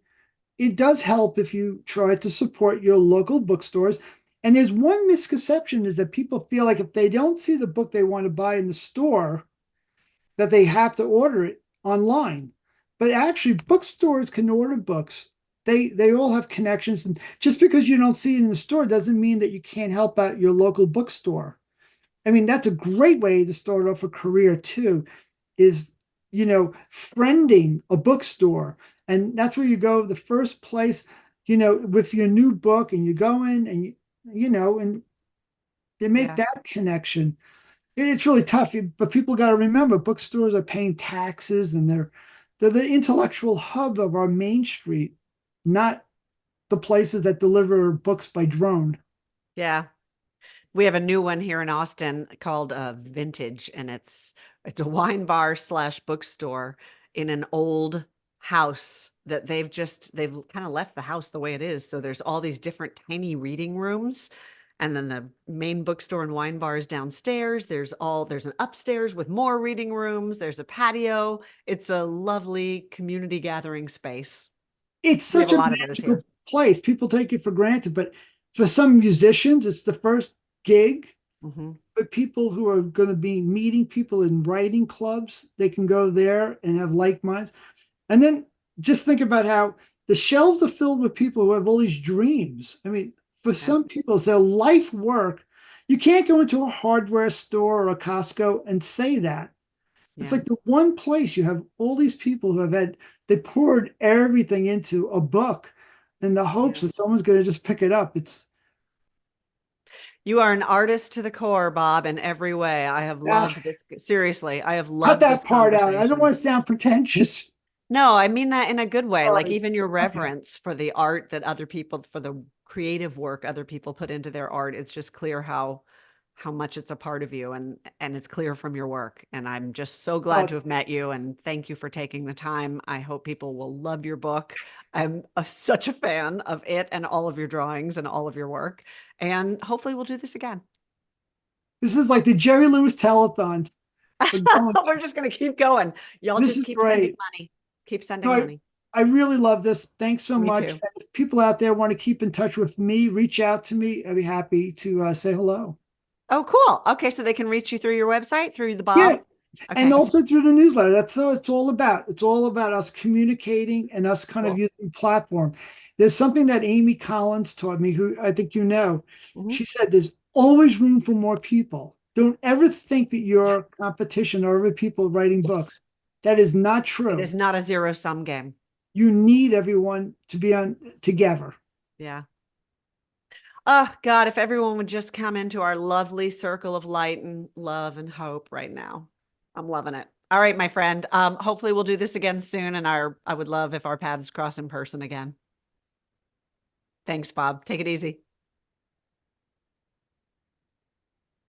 it does help if you try to support your local bookstores. And there's one misconception is that people feel like if they don't see the book they want to buy in the store, that they have to order it online. But actually, bookstores can order books. They all have connections, and just because you don't see it in the store doesn't mean that you can't help out your local bookstore. I mean, that's a great way to start off a career too, is friending a bookstore. And that's where you go the first place, with your new book, and you go in and and you make Yeah. that connection. It's really tough, but people got to remember bookstores are paying taxes, and they're the intellectual hub of our main street, not the places that deliver books by drone. Yeah. We have a new one here in Austin called Vintage, and it's a wine bar slash bookstore in an old house that they've kind of left the house the way it is. So there's all these different tiny reading rooms, and then the main bookstore and wine bar is downstairs. There's an upstairs with more reading rooms. There's a patio. It's a lovely community gathering space. It's We have such a a lot of those magical here. place. People take it for granted, but for some musicians, it's the first gig. Hmm. But people who are going to be meeting people in writing clubs, they can go there and have like minds. And then just think about how the shelves are filled with people who have all these dreams. I mean, for Yeah. some people, it's their life work. You can't go into a hardware store or a Costco and say that. It's Yeah. like the one place you have all these people who they poured everything into a book in the hopes Yeah. that someone's going to just pick it up. It's, You are an artist to the core, Bob, in every way. I have ah, loved this. Seriously, I have cut loved this that part out. I don't conversation. want to sound pretentious. No, I mean that in a good way. All Like right. even your Okay. reverence for the art that other people, for the creative work other people put into their art. It's just clear how much it's a part of you, and it's clear from your work. And I'm just so glad Uh, to have met you, and thank you for taking the time. I hope people will love your book. I'm such a fan of it and all of your drawings and all of your work. And hopefully we'll do this again. this is like the Jerry Lewis telethon. We're going. We're just going to keep going. Y'all This just is keep sending great. money. Keep No, sending money. I really love this. Thanks so Me much. too. And if people out there want to keep in touch with me, reach out to me. I'd be happy to say hello. Oh, cool. Okay, so they can reach you through your website, through the Yeah. Bob. And Okay. also through the newsletter. That's what it's all about. It's all about us communicating and us kind of Cool. using platform. There's something that Amy Collins taught me, who I think you know. Mhm. She said there's always room for more people. Don't ever think that Yeah. your competition are other people writing books. Yes. That is not It true. is not a zero sum game. You need everyone to be on together. Yeah. Oh, God, if everyone would just come into our lovely circle of light and love and hope right now. I'm loving it. All right, my friend. Hopefully we'll do this again soon. And I would love if our paths cross in person again. Thanks, Bob. Take it easy.